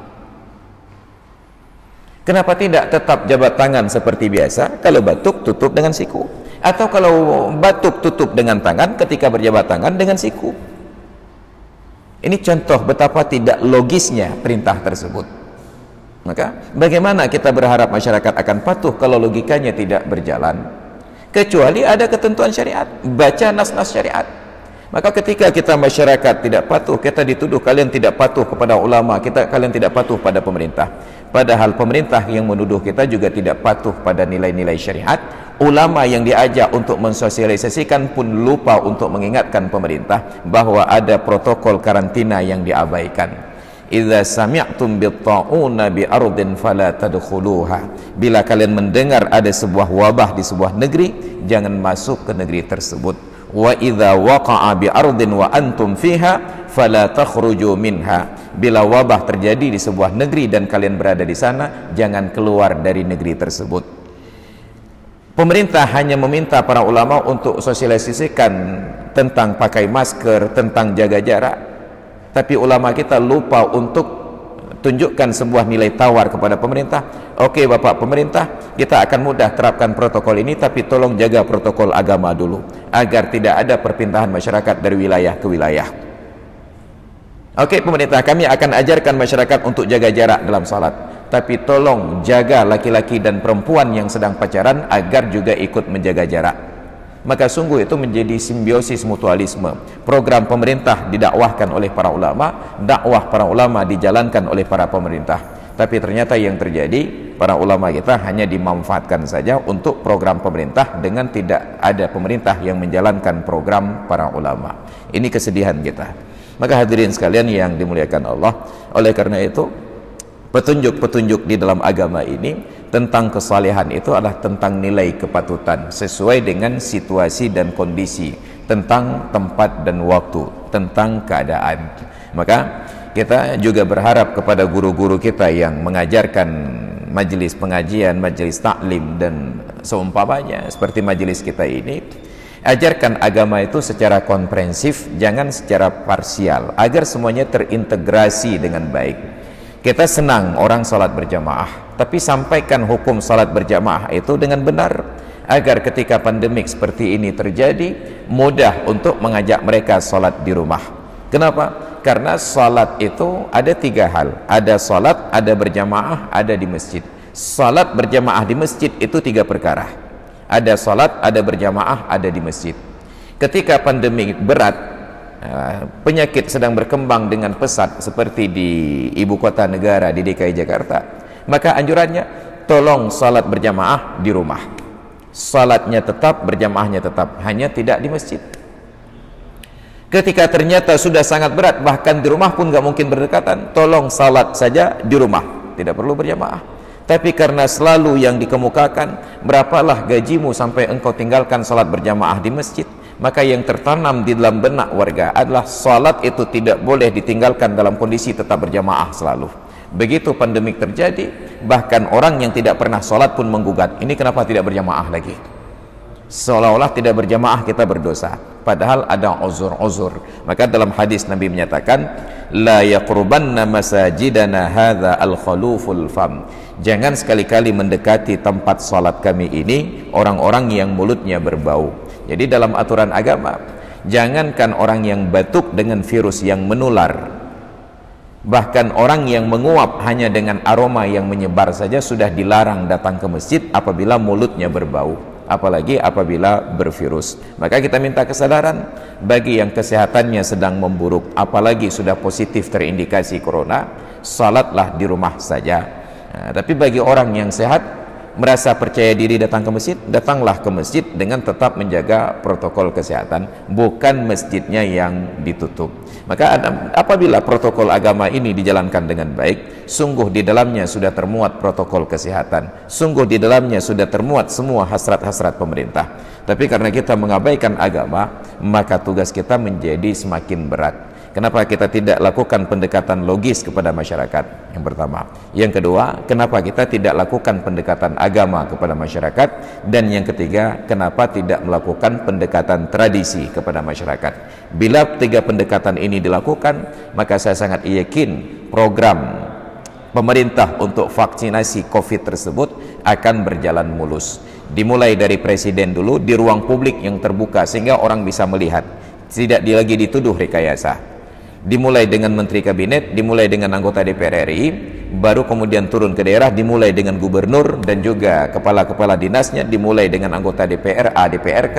A: Kenapa tidak tetap jabat tangan seperti biasa? Kalau batuk tutup dengan siku, atau kalau batuk tutup dengan tangan, ketika berjabat tangan dengan siku. Ini contoh betapa tidak logisnya perintah tersebut. Maka bagaimana kita berharap masyarakat akan patuh kalau logikanya tidak berjalan? Kecuali ada ketentuan syariat, baca nas-nas syariat. Maka ketika kita masyarakat tidak patuh, kita dituduh kalian tidak patuh kepada ulama, kalian tidak patuh pada pemerintah. Padahal pemerintah yang menuduh kita juga tidak patuh pada nilai-nilai syariat. Ulama yang diajak untuk mensosialisasikan pun lupa untuk mengingatkan pemerintah bahwa ada protokol karantina yang diabaikan. Idza sami'tum bit-ta'una bi ardin fala tadkhuluha. Bila kalian mendengar ada sebuah wabah di sebuah negeri, jangan masuk ke negeri tersebut. Wa idza waqa'a bi ardin wa antum fiha fala takhruju minha. Bila wabah terjadi di sebuah negeri dan kalian berada di sana, jangan keluar dari negeri tersebut. Pemerintah hanya meminta para ulama untuk sosialisasikan tentang pakai masker, tentang jaga jarak. Tapi ulama kita lupa untuk tunjukkan sebuah nilai tawar kepada pemerintah. Oke Bapak pemerintah, kita akan mudah terapkan protokol ini, tapi tolong jaga protokol agama dulu, agar tidak ada perpindahan masyarakat dari wilayah ke wilayah. Oke pemerintah, kami akan ajarkan masyarakat untuk jaga jarak dalam salat, tapi tolong jaga laki-laki dan perempuan yang sedang pacaran agar juga ikut menjaga jarak. Maka sungguh itu menjadi simbiosis mutualisme. Program pemerintah didakwahkan oleh para ulama, dakwah para ulama dijalankan oleh para pemerintah. Tapi ternyata yang terjadi, para ulama kita hanya dimanfaatkan saja untuk program pemerintah dengan tidak ada pemerintah yang menjalankan program para ulama. Ini kesedihan kita. Maka hadirin sekalian yang dimuliakan Allah, oleh karena itu petunjuk-petunjuk di dalam agama ini tentang kesalehan itu adalah tentang nilai kepatutan sesuai dengan situasi dan kondisi, tentang tempat dan waktu, tentang keadaan. Maka kita juga berharap kepada guru-guru kita yang mengajarkan majelis pengajian, majelis taklim dan seumpamanya seperti majelis kita ini, ajarkan agama itu secara komprehensif, jangan secara parsial, agar semuanya terintegrasi dengan baik. Kita senang orang salat berjamaah, tapi sampaikan hukum salat berjamaah itu dengan benar, agar ketika pandemik seperti ini terjadi, mudah untuk mengajak mereka salat di rumah. Kenapa? Karena salat itu ada tiga hal. Ada salat, ada berjamaah, ada di masjid. Salat berjamaah di masjid itu tiga perkara. Ada salat, ada berjamaah, ada di masjid. Ketika pandemik berat, penyakit sedang berkembang dengan pesat seperti di ibu kota negara, di DKI Jakarta, maka anjurannya tolong salat berjamaah di rumah. Salatnya tetap, berjamaahnya tetap, hanya tidak di masjid. Ketika ternyata sudah sangat berat, bahkan di rumah pun gak mungkin berdekatan, tolong salat saja di rumah, tidak perlu berjamaah. Tapi karena selalu yang dikemukakan, berapalah gajimu sampai engkau tinggalkan salat berjamaah di masjid, maka yang tertanam di dalam benak warga adalah salat itu tidak boleh ditinggalkan dalam kondisi tetap berjamaah selalu. Begitu pandemik terjadi, bahkan orang yang tidak pernah salat pun menggugat, ini kenapa tidak berjamaah lagi? Seolah-olah tidak berjamaah kita berdosa, padahal ada uzur-uzur. Maka dalam hadis Nabi menyatakan, la yaqrubanna masajidana hadza al-khaluful fam. Jangan sekali-kali mendekati tempat salat kami ini orang-orang yang mulutnya berbau. Jadi dalam aturan agama, jangankan orang yang batuk dengan virus yang menular, bahkan orang yang menguap hanya dengan aroma yang menyebar saja sudah dilarang datang ke masjid apabila mulutnya berbau, apalagi apabila bervirus. Maka kita minta kesadaran bagi yang kesehatannya sedang memburuk, apalagi sudah positif terindikasi corona, salatlah di rumah saja. Tapi bagi orang yang sehat, merasa percaya diri datang ke masjid, datanglah ke masjid dengan tetap menjaga protokol kesehatan, bukan masjidnya yang ditutup. Maka apabila protokol agama ini dijalankan dengan baik, sungguh di dalamnya sudah termuat protokol kesehatan, sungguh di dalamnya sudah termuat semua hasrat-hasrat pemerintah. Tapi karena kita mengabaikan agama, maka tugas kita menjadi semakin berat. Kenapa kita tidak lakukan pendekatan logis kepada masyarakat? Yang pertama. Yang kedua, kenapa kita tidak lakukan pendekatan agama kepada masyarakat? Dan yang ketiga, kenapa tidak melakukan pendekatan tradisi kepada masyarakat? Bila tiga pendekatan ini dilakukan, maka saya sangat yakin program pemerintah untuk vaksinasi COVID tersebut akan berjalan mulus. Dimulai dari presiden dulu, di ruang publik yang terbuka sehingga orang bisa melihat, tidak lagi dituduh rekayasa. Dimulai dengan menteri kabinet, dimulai dengan anggota DPR RI, baru kemudian turun ke daerah, dimulai dengan gubernur dan juga kepala-kepala dinasnya, dimulai dengan anggota DPR, DPRK.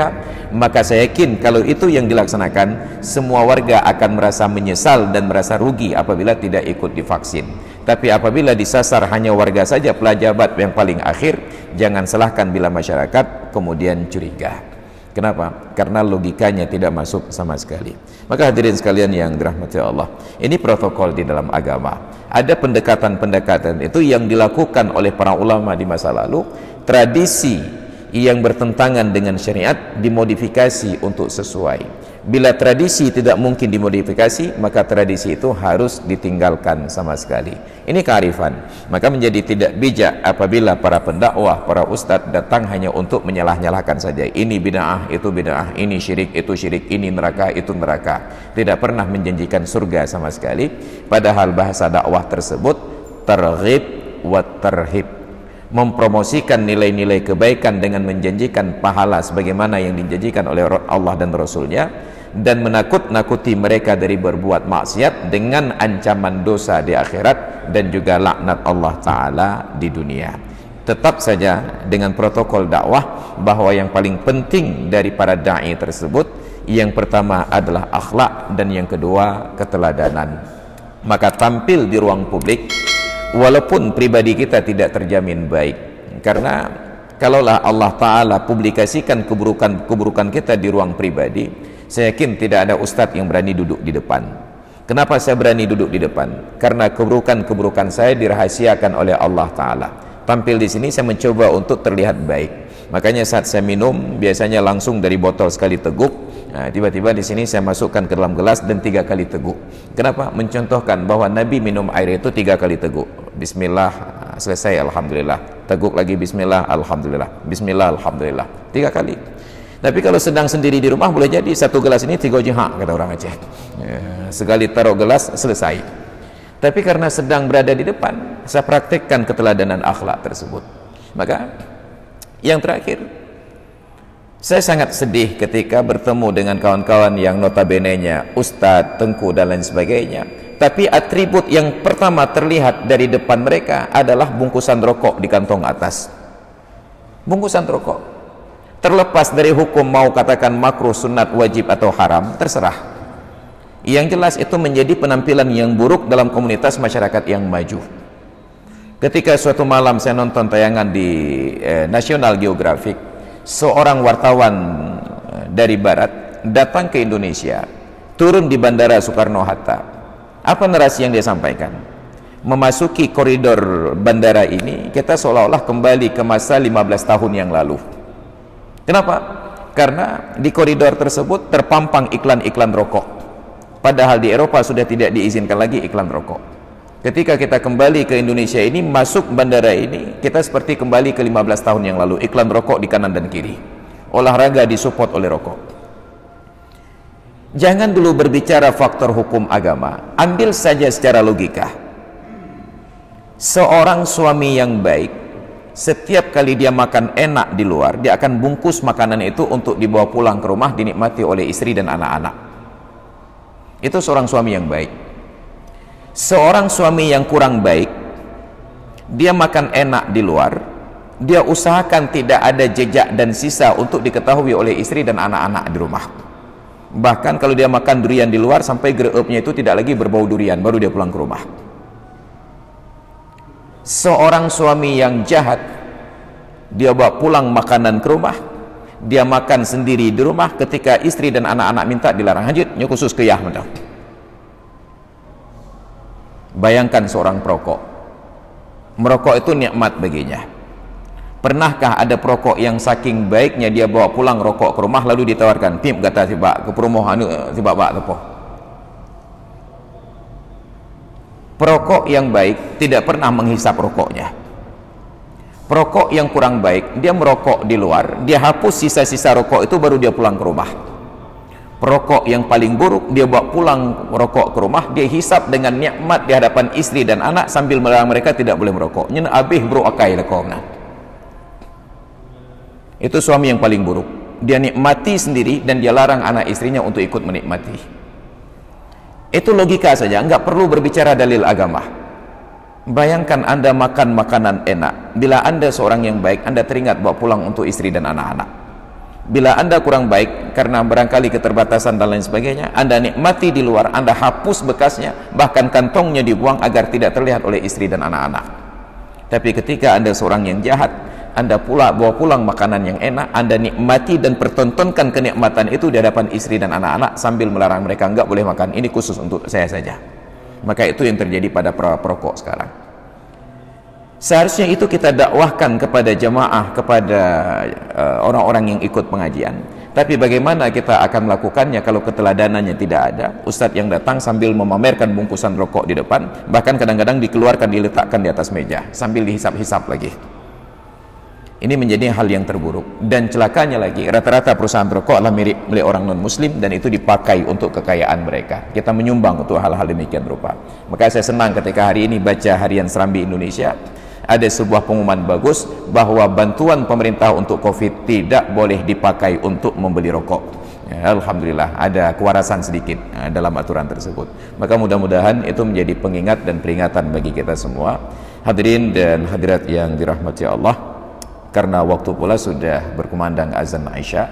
A: Maka saya yakin kalau itu yang dilaksanakan, semua warga akan merasa menyesal dan merasa rugi apabila tidak ikut divaksin. Tapi apabila disasar hanya warga saja, pejabat yang paling akhir, jangan salahkan bila masyarakat kemudian curiga. Kenapa? Karena logikanya tidak masuk sama sekali. Maka hadirin sekalian yang dirahmati Allah, ini protokol di dalam agama. Ada pendekatan-pendekatan itu yang dilakukan oleh para ulama di masa lalu. Tradisi yang bertentangan dengan syariat dimodifikasi untuk sesuai. Bila tradisi tidak mungkin dimodifikasi, maka tradisi itu harus ditinggalkan sama sekali. Ini kearifan. Maka menjadi tidak bijak apabila para pendakwah, para ustadz datang hanya untuk menyalah-nyalahkan saja. Ini bid'ah, itu bid'ah, ini syirik, itu syirik, ini neraka, itu neraka. Tidak pernah menjanjikan surga sama sekali. Padahal bahasa dakwah tersebut targhib wa tarhib, mempromosikan nilai-nilai kebaikan dengan menjanjikan pahala sebagaimana yang dijanjikan oleh Allah dan Rasulnya, dan menakut-nakuti mereka dari berbuat maksiat dengan ancaman dosa di akhirat dan juga laknat Allah Ta'ala di dunia. Tetap saja dengan protokol dakwah bahwa yang paling penting dari para da'i tersebut, yang pertama adalah akhlak dan yang kedua keteladanan. Maka tampil di ruang publik walaupun pribadi kita tidak terjamin baik, karena kalaulah Allah Ta'ala publikasikan keburukan kita di ruang pribadi, saya yakin tidak ada ustadz yang berani duduk di depan. Kenapa saya berani duduk di depan? Karena keburukan saya dirahasiakan oleh Allah Ta'ala. Tampil di sini saya mencoba untuk terlihat baik. Makanya saat saya minum biasanya langsung dari botol sekali teguk. Nah, tiba-tiba di sini saya masukkan ke dalam gelas dan 3 kali teguk. Kenapa? Mencontohkan bahwa Nabi minum air itu 3 kali teguk. Bismillah, selesai, alhamdulillah. Teguk lagi, bismillah, alhamdulillah. Bismillah, alhamdulillah. 3 kali. Tapi kalau sedang sendiri di rumah, boleh jadi 1 gelas ini 3 jihak, kata orang Aceh. Sekali taruh gelas, selesai. Tapi karena sedang berada di depan, saya praktekkan keteladanan akhlak tersebut. Maka yang terakhir, saya sangat sedih ketika bertemu dengan kawan-kawan yang notabene-nya ustadz, tengku dan lain sebagainya. Tapi atribut yang pertama terlihat dari depan mereka adalah bungkusan rokok di kantong atas. Bungkusan rokok. Terlepas dari hukum mau katakan makruh, sunat, wajib atau haram, terserah. Yang jelas itu menjadi penampilan yang buruk dalam komunitas masyarakat yang maju. Ketika suatu malam saya nonton tayangan di National Geographic, seorang wartawan dari barat datang ke Indonesia, turun di Bandara Soekarno-Hatta. Apa narasi yang dia sampaikan? Memasuki koridor bandara ini, kita seolah-olah kembali ke masa 15 tahun yang lalu. Kenapa? Karena di koridor tersebut terpampang iklan-iklan rokok. Padahal di Eropa sudah tidak diizinkan lagi iklan rokok. Ketika kita kembali ke Indonesia ini, masuk bandara ini, kita seperti kembali ke 15 tahun yang lalu. Iklan rokok di kanan dan kiri. Olahraga disupport oleh rokok. Jangan dulu berbicara faktor hukum agama. Ambil saja secara logika. Seorang suami yang baik, setiap kali dia makan enak di luar, dia akan bungkus makanan itu untuk dibawa pulang ke rumah, dinikmati oleh istri dan anak-anak. Itu seorang suami yang baik. Seorang suami yang kurang baik, dia makan enak di luar, dia usahakan tidak ada jejak dan sisa untuk diketahui oleh istri dan anak-anak di rumah. Bahkan kalau dia makan durian di luar, sampai greupnya itu tidak lagi berbau durian, baru dia pulang ke rumah. Seorang suami yang jahat, dia bawa pulang makanan ke rumah, dia makan sendiri di rumah, ketika istri dan anak-anak minta dilarang. Hajit, nyo khusus keyah macam. Bayangkan seorang perokok. Merokok itu nikmat baginya. Pernahkah ada perokok yang saking baiknya dia bawa pulang rokok ke rumah lalu ditawarkan, "Pim kata tiba ke perumahan tiba bak tepoh." Perokok yang baik tidak pernah menghisap rokoknya. Perokok yang kurang baik, dia merokok di luar, dia hapus sisa-sisa rokok itu baru dia pulang ke rumah. Perokok yang paling buruk, dia bawa pulang rokok ke rumah, dia hisap dengan nikmat di hadapan istri dan anak sambil melarang mereka tidak boleh merokok. Nyen abih bro akai lekongna. Itu suami yang paling buruk. Dia nikmati sendiri dan dia larang anak istrinya untuk ikut menikmati. Itu logika saja, enggak perlu berbicara dalil agama. Bayangkan Anda makan makanan enak, bila Anda seorang yang baik, Anda teringat bawa pulang untuk istri dan anak-anak. Bila Anda kurang baik karena barangkali keterbatasan dan lain sebagainya, Anda nikmati di luar, Anda hapus bekasnya, bahkan kantongnya dibuang agar tidak terlihat oleh istri dan anak-anak. Tapi ketika Anda seorang yang jahat, Anda pula bawa pulang makanan yang enak, Anda nikmati dan pertontonkan kenikmatan itu di hadapan istri dan anak-anak sambil melarang mereka, enggak boleh makan, ini khusus untuk saya saja. Maka itu yang terjadi pada para perokok sekarang. Seharusnya itu kita dakwahkan kepada jamaah, kepada orang-orang yang ikut pengajian. Tapi bagaimana kita akan melakukannya kalau keteladanannya tidak ada? Ustadz yang datang sambil memamerkan bungkusan rokok di depan, bahkan kadang-kadang dikeluarkan, diletakkan di atas meja sambil dihisap-hisap lagi. Ini menjadi hal yang terburuk. Dan celakanya lagi, rata-rata perusahaan rokok adalah milik orang non-muslim, dan itu dipakai untuk kekayaan mereka. Kita menyumbang untuk hal-hal demikian rupa. Maka saya senang ketika hari ini baca Harian Serambi Indonesia, ada sebuah pengumuman bagus bahwa bantuan pemerintah untuk COVID tidak boleh dipakai untuk membeli rokok. Ya, alhamdulillah ada kewarasan sedikit dalam aturan tersebut. Maka mudah-mudahan itu menjadi pengingat dan peringatan bagi kita semua. Hadirin dan hadirat yang dirahmati Allah, karena waktu pula sudah berkumandang azan Isya,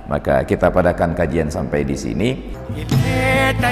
A: maka kita padakan kajian sampai di sini. Akhirat